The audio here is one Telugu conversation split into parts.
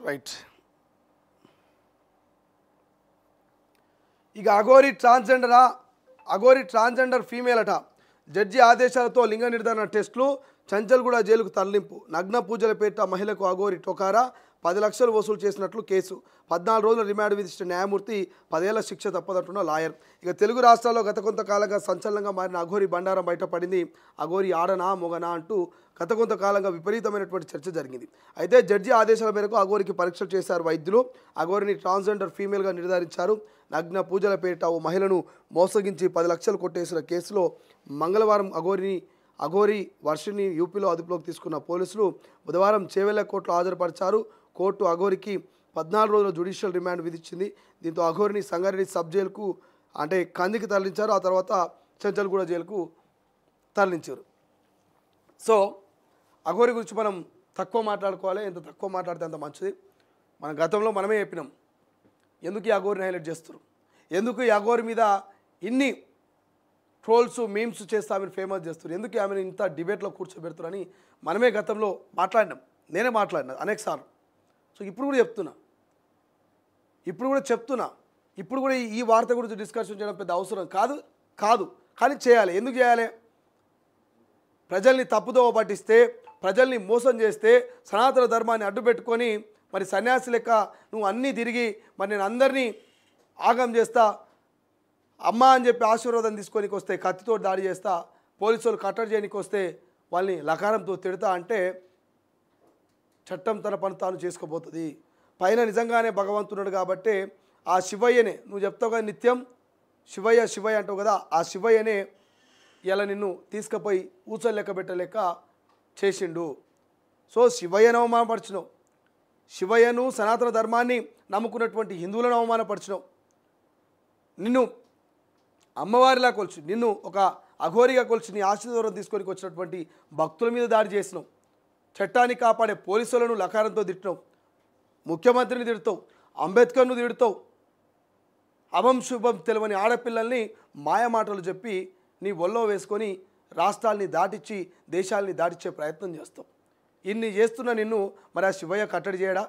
రైట్. ఇక అఘోరి ట్రాన్స్జెండర్ ఫీమేల్ అట. జడ్జి ఆదేశాలతో లింగ నిర్ధారణ టెస్టులు, చంచల్గూడ జైలుకు తరలింపు. నగ్న పూజల పేరిట మహిళకు అఘోరి టొకారా, 10 లక్షలు వసూలు చేసినట్లు కేసు. 14 రోజుల రిమాండ్ విధించిన న్యాయమూర్తి 10 ఏళ్ల శిక్ష తప్పదంటున్న లాయర్. ఇక తెలుగు రాష్ట్రాల్లో గత కొంతకాలంగా సంచలనంగా మారిన అఘోరి బండారం బయటపడింది. అఘోరి ఆడనా మొగనా అంటూ గత కొంతకాలంగా విపరీతమైనటువంటి చర్చ జరిగింది. అయితే జడ్జి ఆదేశాల మేరకు అఘోరికి పరీక్షలు చేశారు వైద్యులు. అఘోరిని ట్రాన్స్జెండర్ ఫీమేల్గా నిర్ధారించారు. నగ్న పూజల పేరిట ఓ మహిళను మోసగించి 10 లక్షలు కొట్టేసిన కేసులో మంగళవారం అఘోరి వర్షిని యూపీలో అదుపులోకి తీసుకున్న పోలీసులు బుధవారం చేవెళ్ల కోర్టులో హాజరుపరిచారు. కోర్టు అఘోరికి 14 రోజుల జ్యుడిషియల్ రిమాండ్ విధించింది. దీంతో అఘోరిని సంగారెడ్డి సబ్ జైలుకు అంటే కందికి తరలించారు. ఆ తర్వాత చంచల్గూడ జైలుకు తరలించారు. సో అఘోరి గురించి మనం తక్కువ మాట్లాడుకోవాలి. ఎంత తక్కువ మాట్లాడితే అంత మంచిది. మన గతంలో మనమే చెప్పినాం ఎందుకు ఈ అఘోరిని హైలైట్ చేస్తారు, ఎందుకు ఈ అఘోరి మీద ఇన్ని ట్రోల్స్ మీమ్స్ చేస్తే ఆమెను ఫేమస్ చేస్తారు, ఎందుకు ఆమెను ఇంత డిబేట్లో కూర్చోబెడతారని మనమే గతంలో మాట్లాడినాం. నేనే మాట్లాడినా అనేక సార్లు. సో ఇప్పుడు కూడా చెప్తున్నా ఇప్పుడు కూడా ఈ వార్త గురించి డిస్కషన్ చేయడం పెద్ద అవసరం కాదు కానీ చేయాలి. ఎందుకు చేయాలి? ప్రజల్ని తప్పుదోవ పట్టిస్తే, ప్రజల్ని మోసం చేస్తే, సనాతన ధర్మాన్ని అడ్డుపెట్టుకొని మరి సన్యాసి లెక్క నువ్వు అన్నీ తిరిగి మరి నేను అందరినీ ఆగం చేస్తా, అమ్మ అని చెప్పి ఆశీర్వాదం తీసుకొని వస్తే కత్తితో దాడి చేస్తా, పోలీసులు కట్టడి చేయడానికి వస్తే వాళ్ళని లకారంతో తిడతా అంటే చట్టం తన పని తాను చేసుకోబోతుంది. పైన నిజంగానే భగవంతుడు కాబట్టి ఆ శివయ్యనే నువ్వు చెప్తావు కదా నిత్యం శివయ్య అంటావు కదా, ఆ శివయ్యనే ఇలా నిన్ను తీసుకుపోయి ఊచలు లెక్క పెట్టలేక చేసిండు. సో శివయ్యను అవమానపరిచినావు, శివయ్యను సనాతన ధర్మాన్ని నమ్ముకున్నటువంటి హిందువులను అవమానపరిచినావు, నిన్ను అమ్మవారిలా కొలిచి నిన్ను ఒక అఘోరిగా కొలిచి నీ ఆశీర్వాదం తీసుకొని వచ్చినటువంటి భక్తుల మీద దాడి చేసినావు, చట్టాన్ని కాపాడే పోలీసులను లకారంతో తిట్టినావు, ముఖ్యమంత్రిని తిడతావు, అంబేద్కర్ను తిడతావు, అభం శుభం తెలియని ఆడపిల్లల్ని మాయమాటలు చెప్పి నీ ఒళ్ళో వేసుకొని రాష్ట్రాల్ని దాటిచ్చి దేశాల్ని దాటిచ్చే ప్రయత్నం చేస్తావు. ఇన్ని చేస్తున్న నిన్ను మరి ఆ శివయ్య కట్టడి చేయడా?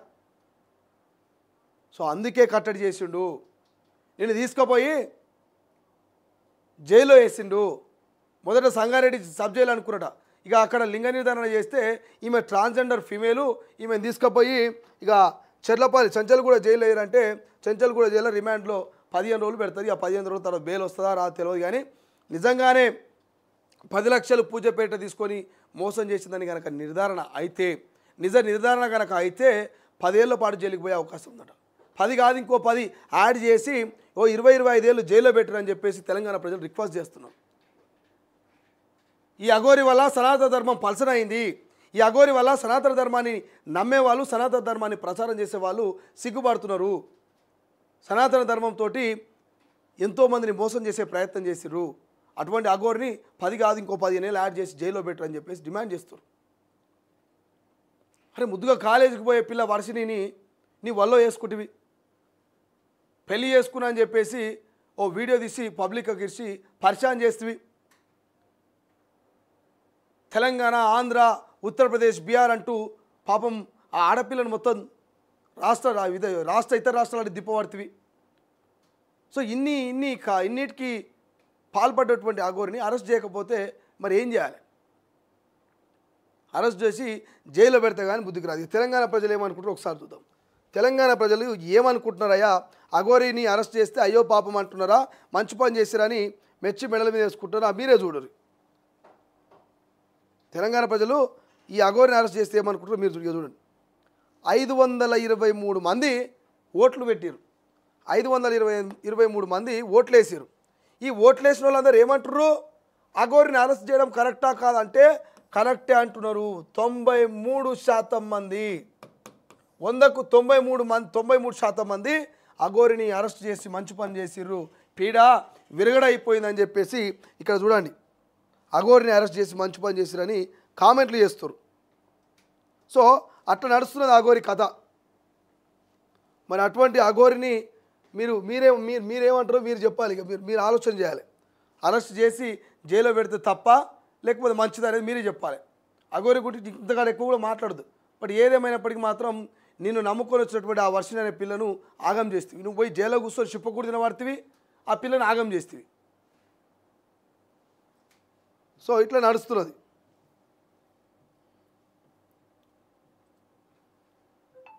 సో అందుకే కట్టడి చేసిండు, నిన్ను తీసుకుపోయి జైల్లో వేసిండు. మొదట సంగారెడ్డి సబ్ జైలు అనుకున్నట. ఇక అక్కడ లింగ నిర్ధారణ చేస్తే ఈమె ట్రాన్స్జెండర్ ఫీమేలు, ఈమెను తీసుకుపోయి ఇక చెర్లపల్లి చంచల్గూడ జైలు వేయాలంటే చంచల్గూడ జైల్లో రిమాండ్లో 15 రోజులు పెడుతుంది. ఆ 15 రోజుల తర్వాత బెయిల్ వస్తుందా రా తెలియదు. కానీ నిజంగానే 10 లక్షలు పూజపేట తీసుకొని మోసం చేసిందని కనుక నిర్ధారణ అయితే, నిర్ధారణ కనుక అయితే 10 ఏళ్ల పాటు జైలుకి పోయే అవకాశం ఉందట. 10 కాదు ఇంకో 10 యాడ్ చేసి 20-25 ఏళ్ళు జైల్లో పెట్టరని చెప్పేసి తెలంగాణ ప్రజలు రిక్వెస్ట్ చేస్తున్నారు. ఈ అఘోరి వల్ల సనాతన ధర్మం పల్సనైంది. ఈ అఘోరి వల్ల సనాతన ధర్మాన్ని నమ్మేవాళ్ళు, సనాతన ధర్మాన్ని ప్రచారం చేసేవాళ్ళు సిగ్గుపడుతున్నారు. సనాతన ధర్మంతో ఎంతోమందిని మోసం చేసే ప్రయత్నం చేసిర్రు. అటువంటి అఘోరిని 10 కాదు ఇంకో 15 ఏళ్ళు యాడ్ చేసి జైల్లో పెట్టరని చెప్పేసి డిమాండ్ చేస్తారు. అరే ముద్దుగా కాలేజీకి పోయే పిల్ల వర్షిని నీ వల్ల వేసుకుంటువి, పెళ్ళి చేసుకున్నా అని చెప్పేసి ఓ వీడియో తీసి పబ్లిక్కి ఇచ్చి పరిచయం చేస్తేవి. తెలంగాణ, ఆంధ్ర, ఉత్తరప్రదేశ్, బీహార్ అంటూ పాపం ఆ ఆడపిల్లను మొత్తం ఇతర రాష్ట్రాలకు దిప్పబడుతుంది. సో ఇన్నిటికి పాల్పడ్డటువంటి అఘోరిని అరెస్ట్ చేయకపోతే మరి ఏం చేయాలి? అరెస్ట్ చేసి జైల్లో పెడితే కానీ బుద్ధికి రాదు. తెలంగాణ ప్రజలు ఏమనుకుంటారో ఒకసారి చూద్దాం. తెలంగాణ ప్రజలు ఏమనుకుంటున్నారయ్యా? అఘోరిని అరెస్ట్ చేస్తే అయ్యో పాపం అంటున్నారా, మంచి పని చేసిరని మెచ్చి మెడల మీద వేసుకుంటున్నారా? మీరే చూడరు. తెలంగాణ ప్రజలు ఈ అఘోరిని అరెస్ట్ చేస్తే ఏమనుకుంటారో మీరు చూడండి. 523 మంది ఓట్లు పెట్టారు, 523 మంది ఓట్లు వేసారు. ఈ ఓట్లు వేసిన వాళ్ళందరూ ఏమంటారు? అఘోరిని అరెస్ట్ చేయడం కరెక్టా కాదంటే కరెక్టే అంటున్నారు. 93% మంది, 100కు 93% మంది అఘోరిని అరెస్ట్ చేసి మంచి పని చేసిర్రు, పీడ విరగడైపోయిందని చెప్పేసి ఇక్కడ చూడండి. అఘోరిని అరెస్ట్ చేసి మంచి పని చేసిరని కామెంట్లు చేస్తారు. సో అట్లా నడుస్తున్నది అఘోరి కథ. మరి అటువంటి అఘోరిని మీరేమంటారో మీరు చెప్పాలి. ఇక మీరు ఆలోచన చేయాలి. అరెస్ట్ చేసి జైల్లో పెడితే తప్ప లేకపోతే మంచిది అనేది మీరే చెప్పాలి. అఘోరి గురించి ఇంతకాలం ఎక్కువ కూడా మాట్లాడదు. బట్ ఏదేమైనప్పటికీ మాత్రం నిన్ను నమ్ముకొని వచ్చినటువంటి ఆ వర్షిణి అనే పిల్లను ఆగం చేస్తేవి. నువ్వు పోయి జైల్లో కూర్చొని చిప్పకూడి తినబడితివి, ఆ పిల్లని ఆగం చేస్తేవి. సో ఇట్లా నడుస్తున్నది.